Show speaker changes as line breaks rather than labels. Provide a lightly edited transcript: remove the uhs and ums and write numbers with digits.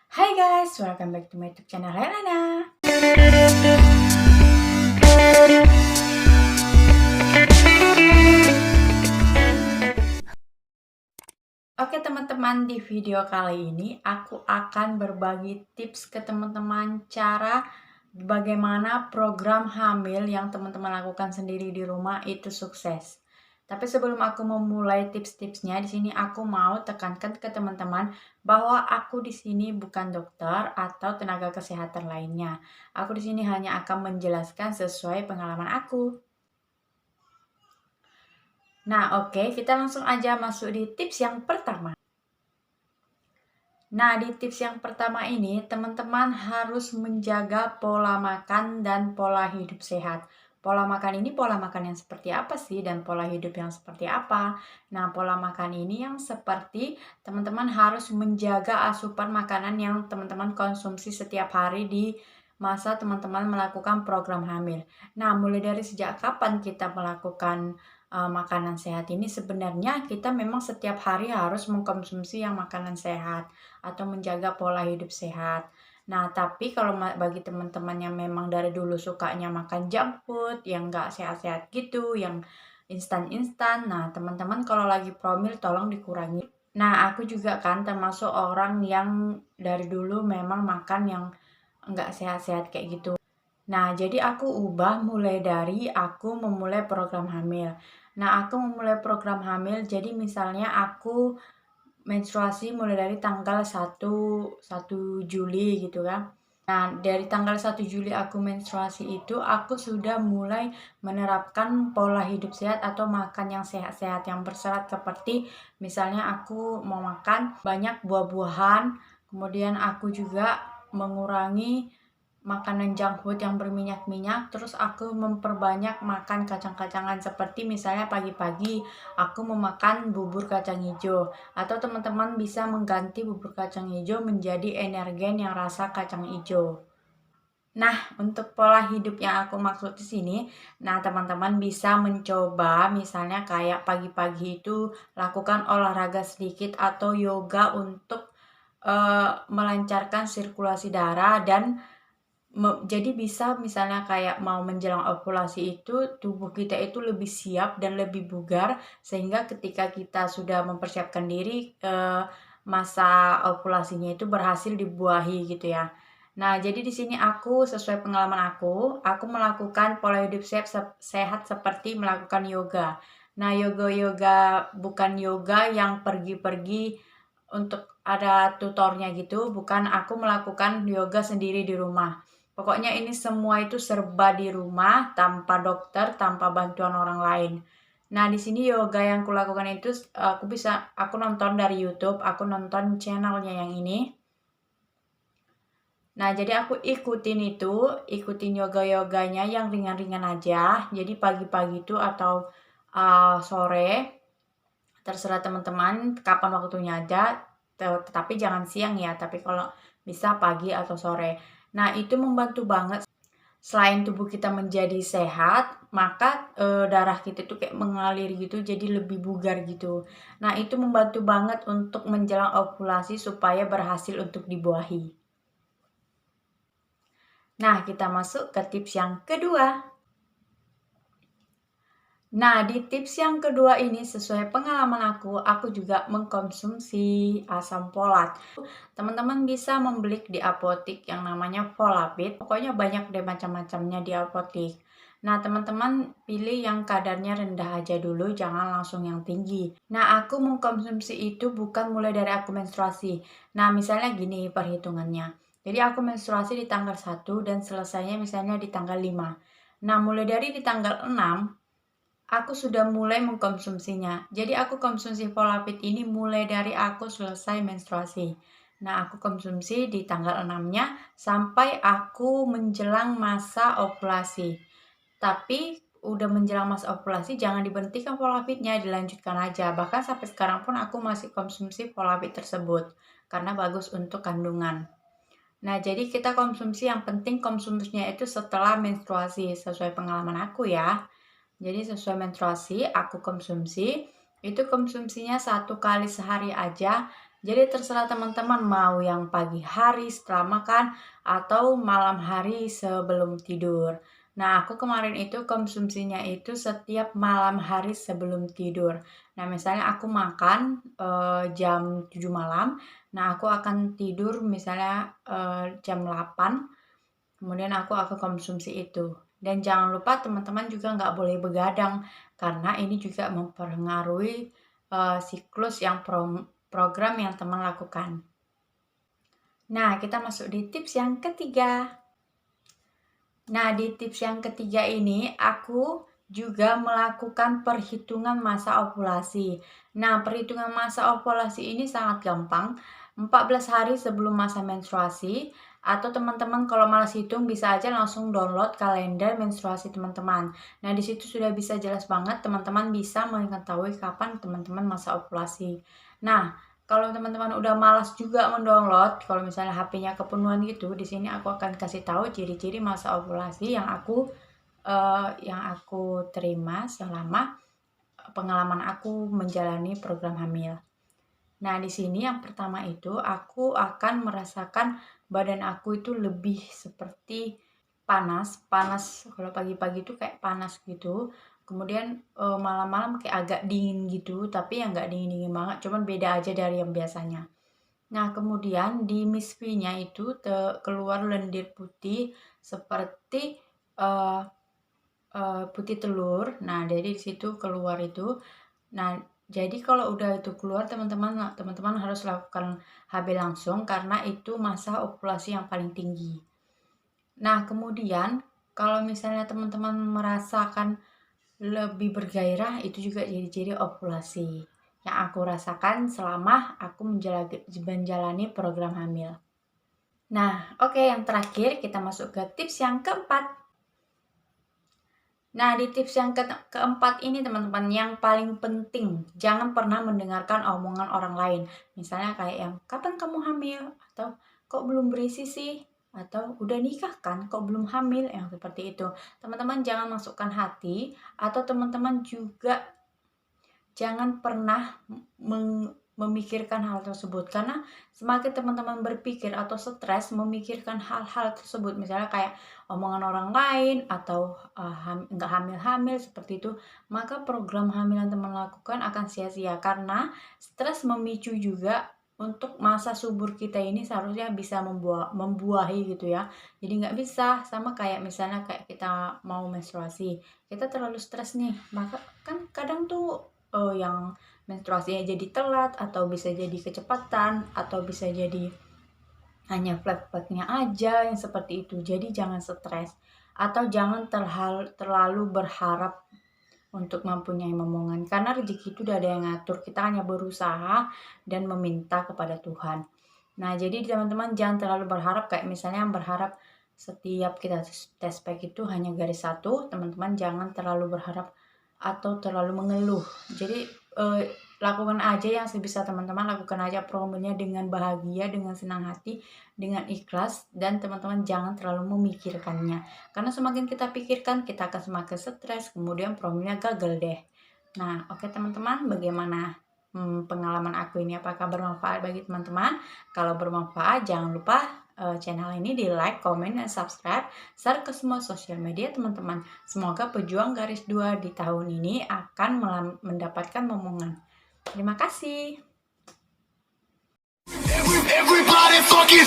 Hai guys, welcome back to my YouTube channel Helena. Oke teman-teman, di video kali ini aku akan berbagi tips ke teman-teman cara bagaimana program hamil yang teman-teman lakukan sendiri di rumah itu sukses. Tapi sebelum aku memulai tips-tipsnya, di sini aku mau tekankan ke teman-teman bahwa aku di sini bukan dokter atau tenaga kesehatan lainnya. Aku di sini hanya akan menjelaskan sesuai pengalaman aku. Nah, oke, kita langsung aja masuk di tips yang pertama. Nah, di tips yang pertama ini, teman-teman harus menjaga pola makan dan pola hidup sehat. Pola makan ini pola makan yang seperti apa sih? Dan pola hidup yang seperti apa? Nah, pola makan ini yang seperti teman-teman harus menjaga asupan makanan yang teman-teman konsumsi setiap hari di masa teman-teman melakukan program hamil. Nah, mulai dari sejak kapan kita melakukan makanan sehat ini? Sebenarnya kita memang setiap hari harus mengkonsumsi yang makanan sehat atau menjaga pola hidup sehat. Nah, tapi kalau bagi teman-teman yang memang dari dulu sukanya makan junk food, yang nggak sehat-sehat gitu, yang instan-instan, nah teman-teman kalau lagi promil tolong dikurangi. Nah, aku juga kan termasuk orang yang dari dulu memang makan yang nggak sehat-sehat kayak gitu. Nah, jadi aku ubah mulai dari aku memulai program hamil. Nah, aku memulai program hamil, jadi misalnya aku menstruasi mulai dari tanggal 1 Juli gitu kan. Nah, dari tanggal 1 Juli aku menstruasi itu, aku sudah mulai menerapkan pola hidup sehat atau makan yang sehat-sehat, yang berserat seperti misalnya aku mau makan banyak buah-buahan, kemudian aku juga mengurangi makanan junk food yang berminyak-minyak, terus aku memperbanyak makan kacang-kacangan seperti misalnya pagi-pagi aku memakan bubur kacang hijau atau teman-teman bisa mengganti bubur kacang hijau menjadi energen yang rasa kacang hijau. Nah, untuk pola hidup yang aku maksud di sini, nah teman-teman bisa mencoba misalnya kayak pagi-pagi itu lakukan olahraga sedikit atau yoga untuk melancarkan sirkulasi darah dan jadi bisa misalnya kayak mau menjelang ovulasi itu tubuh kita itu lebih siap dan lebih bugar sehingga ketika kita sudah mempersiapkan diri masa ovulasinya itu berhasil dibuahi gitu ya. Nah, jadi di sini aku sesuai pengalaman aku melakukan pola hidup sehat seperti melakukan yoga. Nah, yoga-yoga bukan yoga yang pergi-pergi untuk ada tutornya gitu, bukan, aku melakukan yoga sendiri di rumah. Pokoknya ini semua itu serba di rumah, tanpa dokter, tanpa bantuan orang lain. Nah, di sini yoga yang kulakukan itu aku nonton dari YouTube, aku nonton channelnya yang ini. Nah, jadi aku ikutin yoga-yoganya yang ringan-ringan aja. Jadi pagi-pagi itu atau sore, terserah teman-teman kapan waktunya aja. Tetapi jangan siang ya, tapi kalau bisa pagi atau sore. Nah, itu membantu banget. Selain tubuh kita menjadi sehat, maka darah kita tuh kayak mengalir gitu, jadi lebih bugar gitu. Nah, itu membantu banget untuk menjelang ovulasi supaya berhasil untuk dibuahi. Nah, kita masuk ke tips yang kedua. Nah, di tips yang kedua ini sesuai pengalaman aku juga mengkonsumsi asam folat. Teman-teman bisa membeli di apotik yang namanya Volapid. Pokoknya banyak deh macam-macamnya di apotik. Nah, teman-teman pilih yang kadarnya rendah aja dulu, jangan langsung yang tinggi. Nah, aku mengkonsumsi itu bukan mulai dari aku menstruasi. Nah, misalnya gini perhitungannya. Jadi aku menstruasi di tanggal 1 dan selesainya misalnya di tanggal 5. Nah, mulai dari di tanggal 6 aku sudah mulai mengkonsumsinya. Jadi aku konsumsi Volapid ini mulai dari aku selesai menstruasi. Nah, aku konsumsi di tanggal 6-nya sampai aku menjelang masa ovulasi. Tapi udah menjelang masa ovulasi jangan diberhentikan Volapidnya, dilanjutkan aja. Bahkan sampai sekarang pun aku masih konsumsi Volapid tersebut karena bagus untuk kandungan. Nah, jadi kita konsumsi, yang penting konsumsinya itu setelah menstruasi sesuai pengalaman aku ya. Jadi sesuai menstruasi aku konsumsi, itu konsumsinya 1 kali sehari aja Jadi terserah teman-teman mau yang pagi hari setelah makan atau malam hari sebelum tidur. Nah, aku kemarin itu konsumsinya itu setiap malam hari sebelum tidur. Nah, misalnya aku makan jam 7 malam, nah aku akan tidur misalnya jam 8, kemudian aku konsumsi itu. Dan jangan lupa teman-teman juga nggak boleh begadang, karena ini juga mempengaruhi siklus yang program yang teman lakukan. Nah, kita masuk di tips yang ketiga. Nah, di tips yang ketiga ini aku juga melakukan perhitungan masa ovulasi. Nah, perhitungan masa ovulasi ini sangat gampang. 14 hari sebelum masa menstruasi, atau teman-teman kalau malas hitung bisa aja langsung download kalender menstruasi teman-teman. Nah, di situ sudah bisa jelas banget teman-teman bisa mengetahui kapan teman-teman masa ovulasi. Nah, kalau teman-teman udah malas juga mendownload, kalau misalnya HP-nya kepenuhan gitu, di sini aku akan kasih tahu ciri-ciri masa ovulasi yang aku terima selama pengalaman aku menjalani program hamil. Nah, di sini yang pertama itu aku akan merasakan badan aku itu lebih seperti panas kalau pagi-pagi itu kayak panas gitu. Kemudian malam-malam kayak agak dingin gitu, tapi yang nggak dingin-dingin banget, cuman beda aja dari yang biasanya. Nah, kemudian di misfinya itu keluar lendir putih seperti uh, putih telur. Nah, dari situ keluar itu. Nah, jadi kalau udah itu keluar teman-teman harus lakukan HB langsung karena itu masa ovulasi yang paling tinggi. Nah, kemudian kalau misalnya teman-teman merasakan lebih bergairah, itu juga ciri-ciri ovulasi yang aku rasakan selama aku menjalani program hamil. Nah, oke, yang terakhir kita masuk ke tips yang keempat. Nah, di tips yang keempat ini teman-teman, yang paling penting, jangan pernah mendengarkan omongan orang lain. Misalnya kayak yang, kapan kamu hamil? Atau, kok belum berisi sih? Atau, udah nikah kan? Kok belum hamil? Yang seperti itu. Teman-teman jangan masukkan hati, atau teman-teman juga jangan pernah memikirkan hal tersebut, karena semakin teman-teman berpikir atau stres memikirkan hal-hal tersebut, misalnya kayak omongan orang lain atau nggak hamil-hamil seperti itu, maka program hamil yang teman lakukan akan sia-sia, karena stres memicu juga untuk masa subur kita ini seharusnya bisa membuahi gitu ya. Jadi nggak bisa sama kayak misalnya kayak kita mau menstruasi, kita terlalu stres nih, maka kan kadang tuh yang menstruasinya jadi telat, atau bisa jadi kecepatan, atau bisa jadi hanya flat-flatnya aja yang seperti itu. Jadi jangan stres, atau jangan terlalu berharap untuk mempunyai momongan, karena rezeki itu udah ada yang ngatur, kita hanya berusaha dan meminta kepada Tuhan. Nah, jadi teman-teman jangan terlalu berharap, kayak misalnya berharap setiap kita tes pack itu hanya garis satu, teman-teman jangan terlalu berharap atau terlalu mengeluh. Jadi lakukan aja yang sebisa teman-teman, lakukan aja promilnya dengan bahagia, dengan senang hati, dengan ikhlas, dan teman-teman jangan terlalu memikirkannya. Karena semakin kita pikirkan, kita akan semakin stres, kemudian promilnya gagal deh. Nah, oke teman-teman, bagaimana pengalaman aku ini? Apakah bermanfaat bagi teman-teman? Kalau bermanfaat, jangan lupa channel ini di like, komen, dan subscribe, share ke semua sosial media teman-teman. Semoga pejuang garis 2 di tahun ini akan mendapatkan momongan. Terima kasih. Everybody fucking